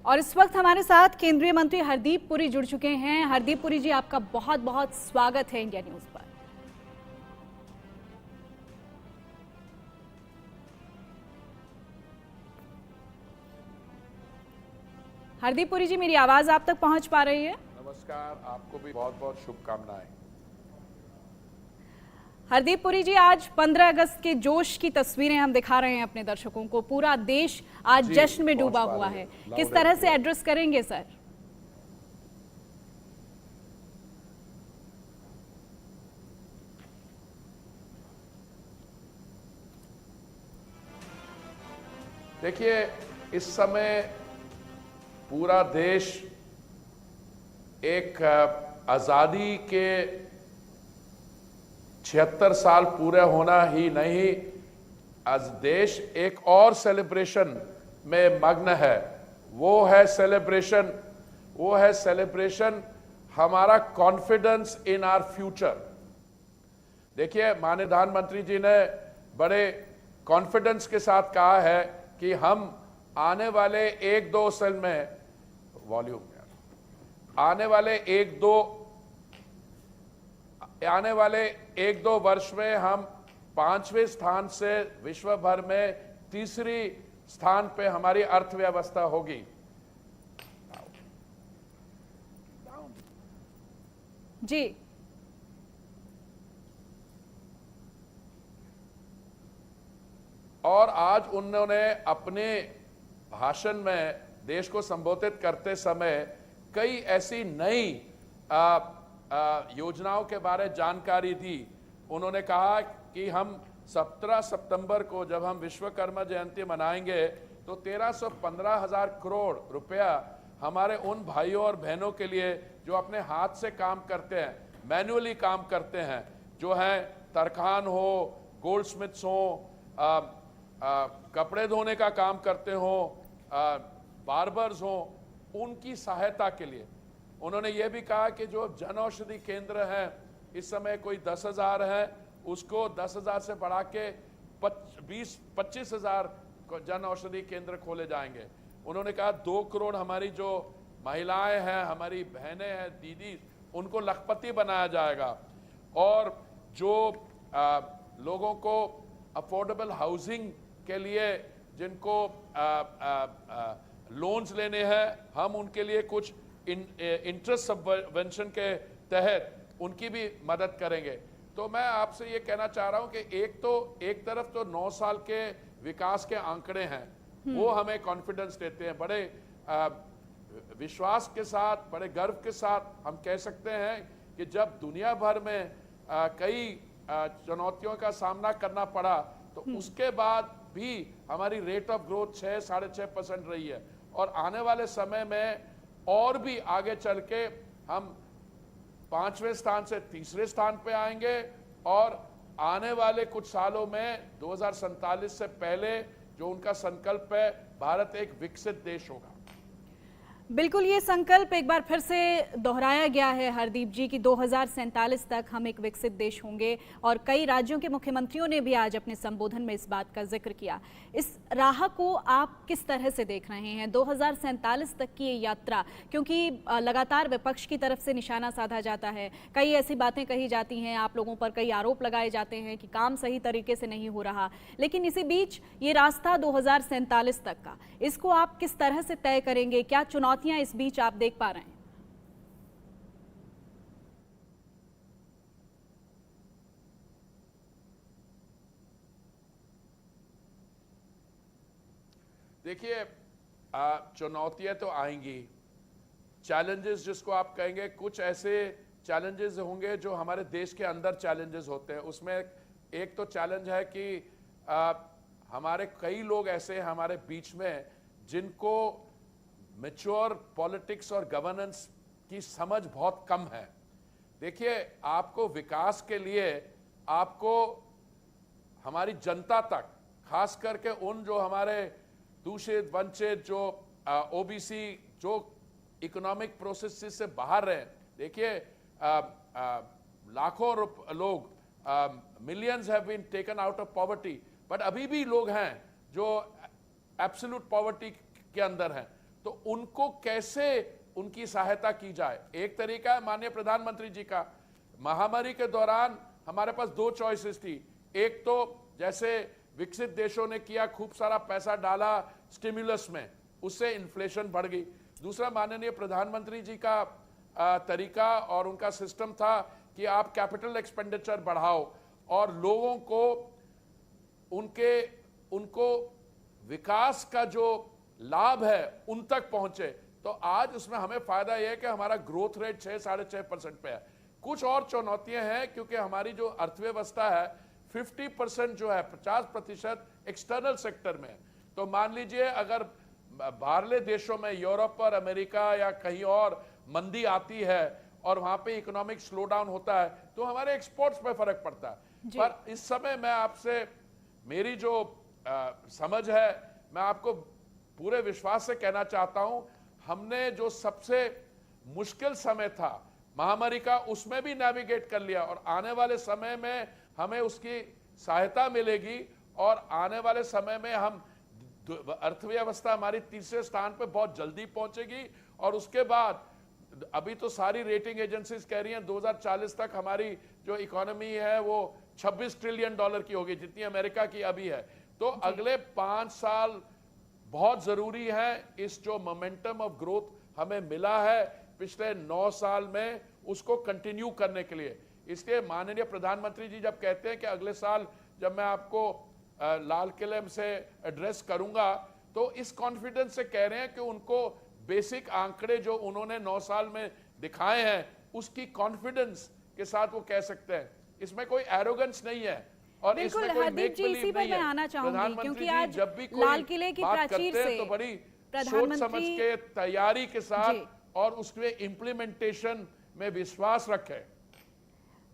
और इस वक्त हमारे साथ केंद्रीय मंत्री हरदीप पुरी जुड़ चुके हैं। हरदीप पुरी जी, आपका बहुत बहुत स्वागत है इंडिया न्यूज पर। हरदीप पुरी जी, मेरी आवाज आप तक पहुंच पा रही है? नमस्कार, आपको भी बहुत बहुत शुभकामनाएं। हरदीप पुरी जी, आज 15 अगस्त के जोश की तस्वीरें हम दिखा रहे हैं अपने दर्शकों को। पूरा देश आज जश्न में डूबा हुआ है। किस तरह से एड्रेस करेंगे सर? देखिए, इस समय पूरा देश एक आजादी के 76 साल पूरे होना ही नहीं, आज देश एक और सेलिब्रेशन में मग्न है। वो है सेलिब्रेशन हमारा कॉन्फिडेंस इन आवर फ्यूचर। देखिए, माननीय प्रधानमंत्री जी ने बड़े कॉन्फिडेंस के साथ कहा है कि हम आने वाले एक दो वर्ष में हम 5वें स्थान से विश्व भर में तीसरी स्थान पे हमारी अर्थव्यवस्था होगी। जी, और आज उन्होंने अपने भाषण में देश को संबोधित करते समय कई ऐसी नई योजनाओं के बारे में जानकारी दी। उन्होंने कहा कि हम 17 सितंबर को जब हम विश्वकर्मा जयंती मनाएंगे तो 1315,000 करोड़ रुपया हमारे उन भाइयों और बहनों के लिए जो अपने हाथ से काम करते हैं, मैन्युअली काम करते हैं, जो हैं तरखान हो, गोल्डस्मिथ्स हो, कपड़े धोने का काम करते हो, बार्बर्स हो, उनकी सहायता के लिए। उन्होंने ये भी कहा कि जो जन औषधि केंद्र हैं, इस समय कोई 10,000 है, उसको 10,000 से बढ़ा के 25,000 जन औषधि केंद्र खोले जाएंगे। उन्होंने कहा 2 करोड़ हमारी जो महिलाएं हैं, हमारी बहनें हैं, दीदी, उनको लखपति बनाया जाएगा। और जो लोगों को अफोर्डेबल हाउसिंग के लिए जिनको लोन्स लेने हैं, हम उनके लिए कुछ इंटरेस्ट सबवेंशन के तहत उनकी भी मदद करेंगे। तो मैं आपसे ये कहना चाह रहा हूं कि एक तरफ तो 9 साल के विकास के आंकड़े हैं, वो हमें कॉन्फिडेंस देते हैं। बड़े विश्वास के साथ, बड़े गर्व के साथ हम कह सकते हैं कि जब दुनिया भर में कई चुनौतियों का सामना करना पड़ा, तो उसके बाद भी हमारी रेट ऑफ ग्रोथ 6-6.5% रही है। और आने वाले समय में और भी आगे चल के हम 5वें स्थान से तीसरे स्थान पे आएंगे। और आने वाले कुछ सालों में 2047 से पहले जो उनका संकल्प है, भारत एक विकसित देश होगा। बिल्कुल, ये संकल्प एक बार फिर से दोहराया गया है हरदीप जी कि 2047 तक हम एक विकसित देश होंगे। और कई राज्यों के मुख्यमंत्रियों ने भी आज अपने संबोधन में इस बात का जिक्र किया। इस राह को आप किस तरह से देख रहे हैं, 2047 तक की ये यात्रा? क्योंकि लगातार विपक्ष की तरफ से निशाना साधा जाता है, कई ऐसी बातें कही जाती हैं, आप लोगों पर कई आरोप लगाए जाते हैं कि काम सही तरीके से नहीं हो रहा। लेकिन इसी बीच ये रास्ता 2047 तक का, इसको आप किस तरह से तय करेंगे? क्या चुनौतियां इस बीच आप देख पा रहे हैं? देखिए, चुनौतियां तो आएंगी, चैलेंजेस जिसको आप कहेंगे, कुछ ऐसे चैलेंजेस होंगे जो हमारे देश के अंदर चैलेंजेस होते हैं। उसमें एक तो चैलेंज है कि हमारे कई लोग ऐसे हैं हमारे बीच में जिनको मैच्योर पॉलिटिक्स और गवर्नेंस की समझ बहुत कम है। देखिए, आपको विकास के लिए आपको हमारी जनता तक, खास करके उन जो हमारे दूषित, वंचित, जो ओबीसी, जो इकोनॉमिक प्रोसेस से बाहर रहे। देखिए, लाखों लोग, millions have been taken out of poverty, but अभी भी लोग हैं जो एब्सोल्यूट पॉवर्टी के अंदर हैं। तो उनको कैसे उनकी सहायता की जाए। एक तरीका है माननीय प्रधानमंत्री जी का, महामारी के दौरान हमारे पास दो चॉइसेस थी। एक तो जैसे विकसित देशों ने किया, खूब सारा पैसा डाला स्टिमुलस में, उससे इन्फ्लेशन बढ़ गई। दूसरा माननीय प्रधानमंत्री जी का तरीका और उनका सिस्टम था कि आप कैपिटल एक्सपेंडिचर बढ़ाओ और लोगों को उनको विकास का जो लाभ है उन तक पहुंचे। तो आज उसमें हमें फायदा यह है कि हमारा ग्रोथ रेट 6-6.5% पे है। कुछ और चुनौतियां हैं क्योंकि हमारी जो अर्थव्यवस्था है 50% जो है 50% एक्सटर्नल सेक्टर में है। तो मान लीजिए अगर बाहरले देशों में यूरोप और अमेरिका या कहीं और मंदी आती है और वहां पे इकोनॉमिक स्लो डाउन होता है तो हमारे एक्सपोर्ट्स पे फर्क पड़ता है। पर इस समय मैं आपसे, मेरी जो समझ है, मैं आपको पूरे विश्वास से कहना चाहता हूं, हमने जो सबसे मुश्किल समय था महामारी का उसमें भी नेविगेट कर लिया और आने वाले समय में हमें उसकी सहायता मिलेगी और आने वाले समय में हम अर्थव्यवस्था हमारी तीसरे स्थान पे बहुत जल्दी पहुंचेगी। और उसके बाद अभी तो सारी रेटिंग एजेंसीज कह रही हैं 2040 तक हमारी जो इकोनॉमी है वो $26 ट्रिलियन की होगी, जितनी अमेरिका की अभी है। तो अगले 5 साल बहुत जरूरी है। इस जो मोमेंटम ऑफ ग्रोथ हमें मिला है पिछले 9 साल में, उसको कंटिन्यू करने के लिए। इसलिए माननीय प्रधानमंत्री जी जब कहते हैं कि अगले साल जब मैं आपको लाल किले से एड्रेस करूंगा, तो इस कॉन्फिडेंस से कह रहे हैं कि उनको बेसिक आंकड़े जो उन्होंने 9 साल में दिखाए हैं उसकी कॉन्फिडेंस के साथ वो कह सकते हैं। इसमें कोई एरोगेंस नहीं है और बिल्कुल इसमें कोई हरदीप जी, इसी पर मैं आना चाहूंगी क्योंकि आज जब भी लाल किले की प्राचीर से तो बड़ी सोच समझ के, तैयारी के साथ और उसके इम्प्लीमेंटेशन में विश्वास रखे।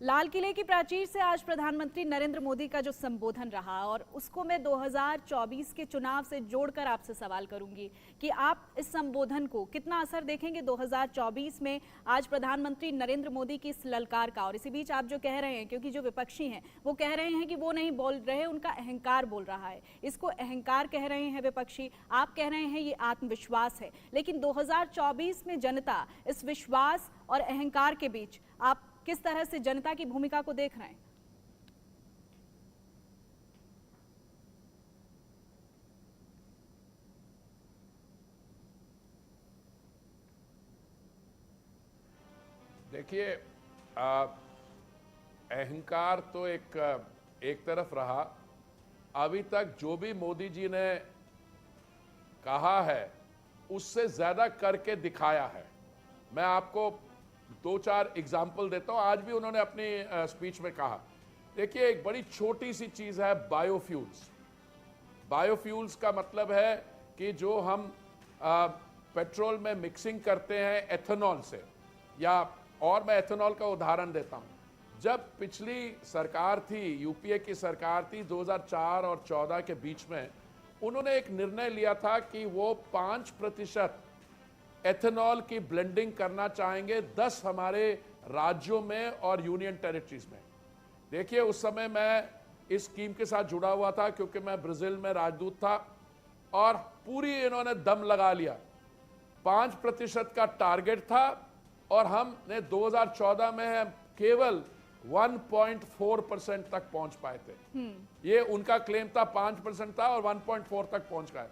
लाल किले की प्राचीर से आज प्रधानमंत्री नरेंद्र मोदी का जो संबोधन रहा और उसको मैं 2024 के चुनाव से जोड़कर आपसे सवाल करूंगी कि आप इस संबोधन को कितना असर देखेंगे 2024 में आज प्रधानमंत्री नरेंद्र मोदी की इस ललकार का। और इसी बीच आप जो कह रहे हैं, क्योंकि जो विपक्षी हैं वो कह रहे हैं कि वो नहीं बोल रहे, उनका अहंकार बोल रहा है, इसको अहंकार कह रहे हैं विपक्षी, आप कह रहे हैं ये आत्मविश्वास है। लेकिन 2024 में जनता इस विश्वास और अहंकार के बीच आप किस तरह से जनता की भूमिका को देख रहे हैं? देखिए, अहंकार तो एक तरफ रहा। अभी तक जो भी मोदी जी ने कहा है उससे ज्यादा करके दिखाया है। मैं आपको 2-4 एग्जाम्पल देता हूं। आज भी उन्होंने अपनी स्पीच में कहा, देखिए एक बड़ी छोटी सी चीज है बायोफ्यूल्स। बायोफ्यूल्स का मतलब है कि जो हम पेट्रोल में मिक्सिंग करते हैं एथेनॉल से, या और मैं एथेनॉल का उदाहरण देता हूं। जब पिछली सरकार थी, यूपीए की सरकार थी 2004 और 14 के बीच में, उन्होंने एक निर्णय लिया था कि वो 5% एथेनॉल की ब्लेंडिंग करना चाहेंगे 10 हमारे राज्यों में और यूनियन टेरिटरीज में। देखिए उस समय मैं इस स्कीम के साथ जुड़ा हुआ था क्योंकि मैं ब्राजील में राजदूत था और पूरी इन्होंने दम लगा लिया। 5% का टारगेट था और हमने 2014 में केवल 1.4% तक पहुंच पाए थे। ये उनका क्लेम था, 5% था और 1.4 तक पहुंच गए।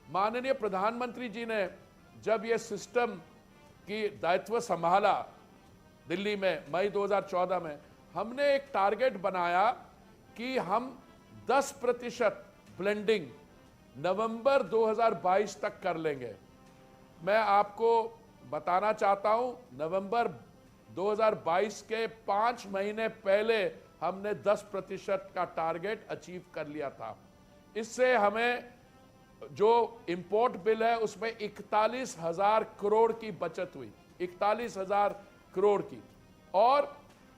माननीय प्रधानमंत्री जी ने जब ये सिस्टम की दायित्व संभाला दिल्ली में मई 2014 में, हमने एक टारगेट बनाया कि हम 10% ब्लेंडिंग नवंबर 2022 तक कर लेंगे। मैं आपको बताना चाहता हूं, नवंबर 2022 के 5 महीने पहले हमने 10% का टारगेट अचीव कर लिया था। इससे हमें जो इंपोर्ट बिल है उसमें 41,000 करोड़ की बचत हुई, 41,000 करोड़ की। और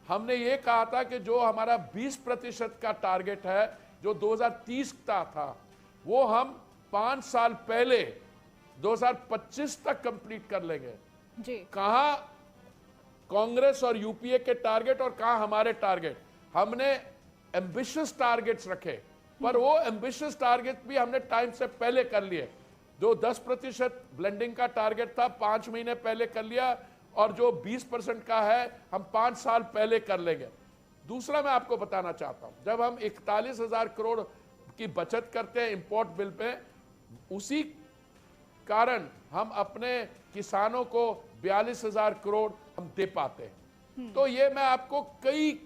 हमने ये कहा था कि जो हमारा 20% का टारगेट है जो 2030 का था, वो हम 5 साल पहले 2025 तक कंप्लीट कर लेंगे जी। कहां कांग्रेस और यूपीए के टारगेट और कहां हमारे टारगेट। हमने एम्बिशियस टारगेट्स रखे, पर वो एम्बिशियस टारगेट भी हमने टाइम से पहले कर लिए। जो 10% ब्लेंडिंग का टारगेट था 5 महीने पहले कर लिया, और जो 20% का है हम 5 साल पहले कर लेंगे। दूसरा मैं आपको बताना चाहता हूं, जब हम 41,000 करोड़ की बचत करते हैं इंपोर्ट बिल पे, उसी कारण हम अपने किसानों को 42,000 करोड़ हम दे पाते हैं। तो ये मैं आपको कई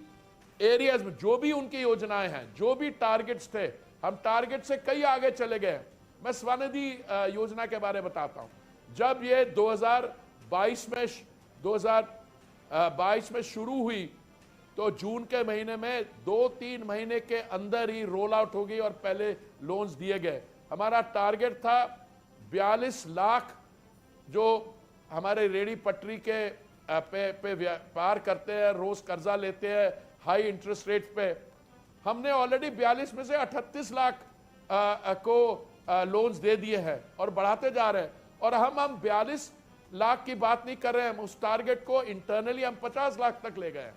एरियाज में जो भी उनकी योजनाएं हैं, जो भी टारगेट्स थे, हम टारगेट से कई आगे चले गए। मैं स्वनिधि योजना के बारे में बताता हूं। जब ये 2022 में शुरू हुई तो जून के महीने में 2-3 महीने के अंदर ही रोल आउट हो गई और पहले लोन्स दिए गए। हमारा टारगेट था 42 लाख जो हमारे रेडी पटरी के पे व्यापार करते हैं, रोज कर्जा लेते हैं हाई इंटरेस्ट रेट पे, हमने ऑलरेडी 42 में से 38 लाख को लोन्स दे दिए हैं और बढ़ाते जा रहे हैं। और हम 42 लाख की बात नहीं कर रहे हैं, उस टारगेट को इंटरनली हम 50 लाख तक ले गए हैं।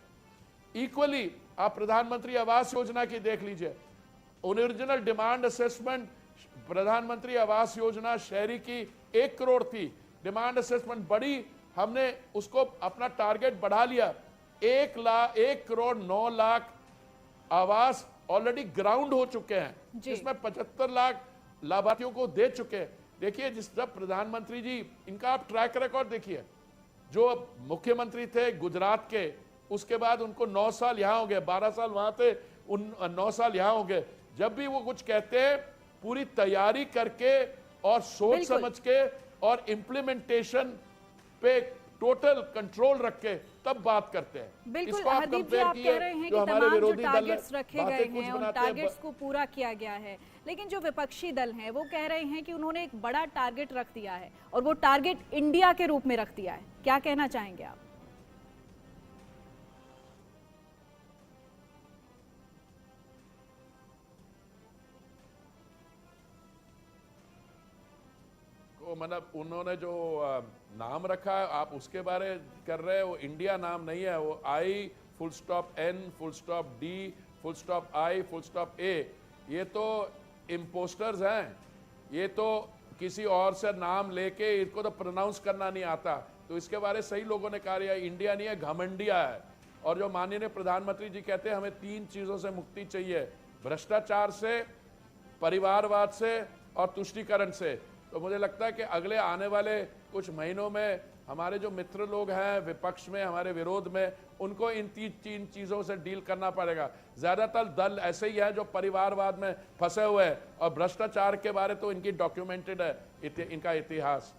इक्वली आप प्रधानमंत्री आवास योजना की देख लीजिए, ओरिजिनल डिमांड असेसमेंट प्रधानमंत्री आवास योजना शहरी की 1 करोड़ थी, डिमांड असेसमेंट बढ़ी, हमने उसको अपना टारगेट बढ़ा लिया। 1 करोड़ 9 लाख आवास ऑलरेडी ग्राउंड हो चुके हैं, जिसमें 75 लाख लाभार्थियों को दे चुके हैं। देखिए, जब प्रधानमंत्री जी, इनका आप ट्रैक रिकॉर्ड देखिए, जो मुख्यमंत्री थे गुजरात के, उसके बाद उनको 9 साल यहां हो गए, 12 साल वहां थे, 9 साल यहां हो गए। जब भी वो कुछ कहते हैं पूरी तैयारी करके और सोच समझ के और इम्प्लीमेंटेशन पे टोटल कंट्रोल रख के तब बात करते हैं। बिल्कुल हरदीप जी, आप कह रहे हैं कि तमाम जो टारगेट्स रखे गए हैं उन टारगेट्स को पूरा किया गया है, लेकिन जो विपक्षी दल हैं वो कह रहे हैं कि उन्होंने एक बड़ा टारगेट रख दिया है और वो टारगेट इंडिया के रूप में रख दिया है। क्या कहना चाहेंगे आप? मतलब उन्होंने जो नाम रखा है आप उसके बारे कर रहे हैं, वो इंडिया नाम नहीं है, वो I _N _D I _A, ये तो इम्पोस्टर्स हैं, ये तो किसी और से नाम लेके इनको तो प्रोनाउंस करना नहीं आता। तो इसके बारे सही लोगों ने कहा है इंडिया नहीं है, घमंडिया है। और जो माननीय प्रधानमंत्री जी कहते हैं हमें 3 चीजों से मुक्ति चाहिए, भ्रष्टाचार से, परिवारवाद से और तुष्टीकरण से। तो मुझे लगता है कि अगले आने वाले कुछ महीनों में हमारे जो मित्र लोग हैं विपक्ष में, हमारे विरोध में, उनको इन 3 चीजों से डील करना पड़ेगा। ज्यादातर दल ऐसे ही है जो परिवारवाद में फंसे हुए हैं, और भ्रष्टाचार के बारे तो इनकी डॉक्यूमेंटेड है इनका इतिहास।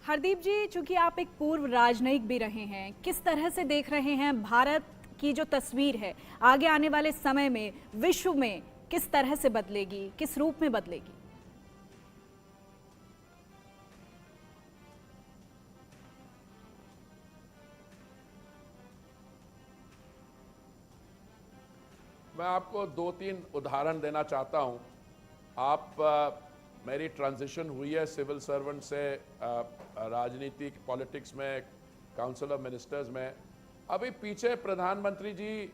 हरदीप जी, चूंकि आप एक पूर्व राजनयिक भी रहे हैं, किस तरह से देख रहे हैं भारत की जो तस्वीर है आगे आने वाले समय में विश्व में किस तरह से बदलेगी, किस रूप में बदलेगी? मैं आपको 2-3 उदाहरण देना चाहता हूं। आप मेरी ट्रांजिशन हुई है सिविल सर्वेंट से राजनीतिक पॉलिटिक्स में, काउंसिल ऑफ मिनिस्टर्स में। अभी पीछे प्रधानमंत्री जी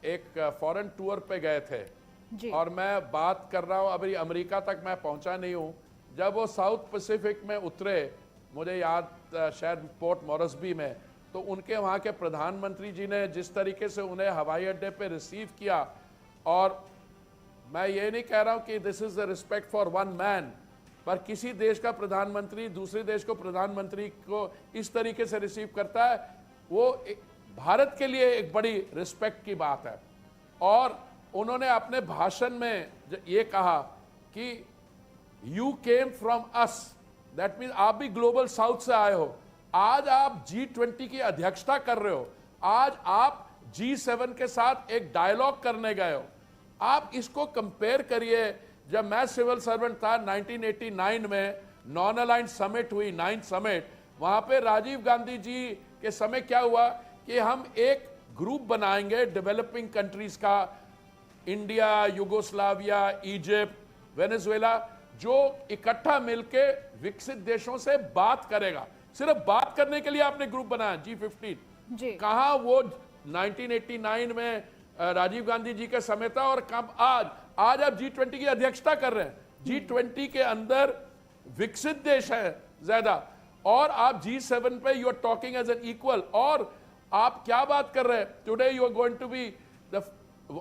एक फॉरेन टूर पे गए थे जी। और मैं बात कर रहा हूं, अभी अमेरिका तक मैं पहुंचा नहीं हूं। जब वो साउथ पैसिफिक में उतरे, मुझे याद शायद पोर्ट मॉरिसबी में, तो उनके वहाँ के प्रधानमंत्री जी ने जिस तरीके से उन्हें हवाई अड्डे पे रिसीव किया, और मैं ये नहीं कह रहा हूँ कि this is the respect for one man, पर किसी देश का प्रधानमंत्री दूसरे देश को प्रधानमंत्री को इस तरीके से रिसीव करता है, वो भारत के लिए एक बड़ी रिस्पेक्ट की बात है। और उन्होंने अपने भाषण में ये कहा कि you came from us, that means आप भी ग्लोबल साउथ से आए हो। आज आप G20 की अध्यक्षता कर रहे हो, आज आप G7 के साथ एक डायलॉग करने गए हो। आप इसको कंपेयर करिए, जब मैं सिविल सर्वेंट था 1989 में नॉन अलाइंड समिट हुई, 9th समिट, वहां पे राजीव गांधी जी के समय क्या हुआ कि हम एक ग्रुप बनाएंगे डेवलपिंग कंट्रीज का, इंडिया, युगोस्लाविया, इजिप्ट, वेनेजुएला, जो इकट्ठा मिलके विकसित देशों से बात करेगा। सिर्फ बात करने के लिए आपने ग्रुप बनाया G15। कहां वो 1989 में राजीव गांधी जी के समय था, और कब आज आप G20 की अध्यक्षता कर रहे हैं। G20 के अंदर विकसित देश है ज्यादा, और आप G7 पे you are talking as an equal, और आप क्या बात कर रहे हैं? Today you are going to be the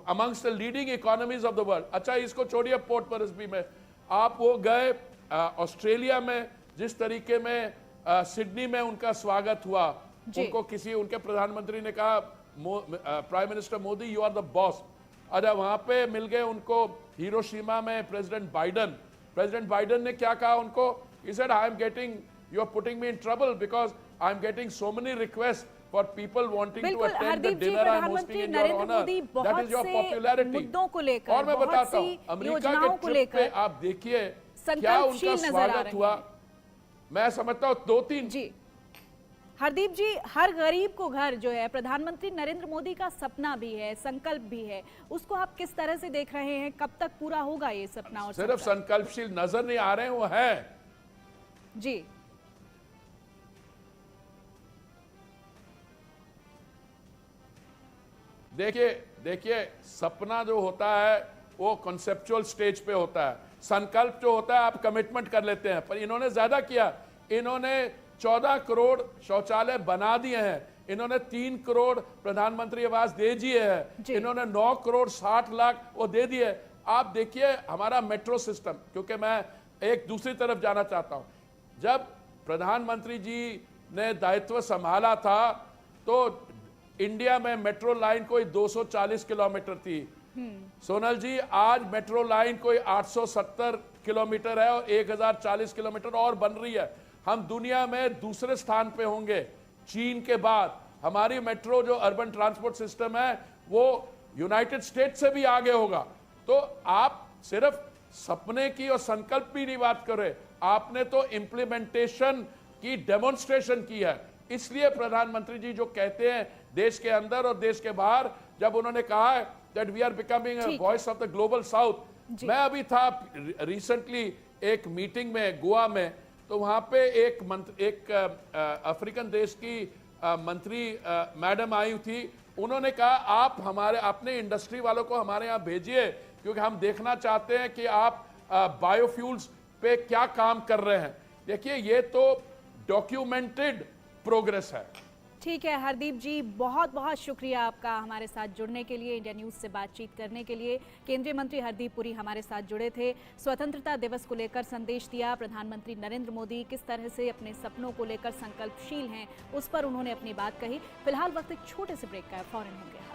amongst the leading economies of the world. अच्छा, इसको छोड़िए पोर्ट मोरेस्बी में, आप वो गए ऑस्ट्रेलिया में, जिस तरीके में सिडनी में उनका स्वागत हुआ, उनको किसी उनके प्रधानमंत्री ने कहा prime minister Modi you are the boss. अच्छा, वहां पे मिल गए उनको हिरोशिमा में प्रेसिडेंट बाइडन ने क्या कहा उनको? he said I am getting, you are putting me in trouble because I am getting so many requests for people wanting to attend the dinner I am hosting in your honor. That is your popularity. मुद्दों को लेकर, और मैं बताता हूँ, America के trip पे आप देखिए क्या उनका स्वागत हुआ। मैं समझता हूँ 2-3 जी। हरदीप जी, हर गरीब को घर जो है प्रधानमंत्री नरेंद्र मोदी का सपना भी है, संकल्प भी है, उसको आप किस तरह से देख रहे हैं? कब तक पूरा होगा ये सपना? और सिर्फ संकल्पशील नजर नहीं आ रहे हैं, वो है जी। देखिए सपना जो होता है वो कॉन्सेप्चुअल स्टेज पे होता है, संकल्प जो होता है आप कमिटमेंट कर लेते हैं, पर इन्होंने ज्यादा किया। इन्होंने 14 करोड़ शौचालय बना दिए हैं, इन्होंने 3 करोड़ प्रधानमंत्री आवास दे दिए हैं, इन्होंने 9 करोड़ 60 लाख वो दे दिए। आप देखिए हमारा मेट्रो सिस्टम, क्योंकि मैं एक दूसरी तरफ जाना चाहता हूं, जब प्रधानमंत्री जी ने दायित्व संभाला था तो इंडिया में मेट्रो लाइन कोई 240 किलोमीटर थी। सोनल जी, आज मेट्रो लाइन कोई 870 किलोमीटर है और 1040 किलोमीटर और बन रही है। हम दुनिया में दूसरे स्थान पे होंगे चीन के बाद। हमारी मेट्रो जो अर्बन ट्रांसपोर्ट सिस्टम है वो यूनाइटेड स्टेट्स से भी आगे होगा। तो आप सिर्फ सपने की और संकल्प भी नहीं बात कर रहे, आपने तो इम्प्लीमेंटेशन की डेमोन्स्ट्रेशन की है। इसलिए प्रधानमंत्री जी जो कहते हैं देश के अंदर और देश के बाहर, जब उन्होंने कहा है that we are becoming a voice of the global south. मैं अभी था रिसेंटली एक मीटिंग में गोवा में, तो वहां पे एक अफ्रीकन देश की मंत्री मैडम आई थी। उन्होंने कहा आप अपने इंडस्ट्री वालों को हमारे यहाँ भेजिए, क्योंकि हम देखना चाहते हैं कि आप बायोफ्यूल्स पे क्या काम कर रहे हैं। देखिए ये तो डॉक्यूमेंटेड प्रोग्रेस है। ठीक है हरदीप जी, बहुत बहुत शुक्रिया आपका हमारे साथ जुड़ने के लिए, इंडिया न्यूज़ से बातचीत करने के लिए। केंद्रीय मंत्री हरदीप पुरी हमारे साथ जुड़े थे, स्वतंत्रता दिवस को लेकर संदेश दिया। प्रधानमंत्री नरेंद्र मोदी किस तरह से अपने सपनों को लेकर संकल्पशील हैं, उस पर उन्होंने अपनी बात कही। फिलहाल वक्त एक छोटे से ब्रेक का है, फौरन होंगे।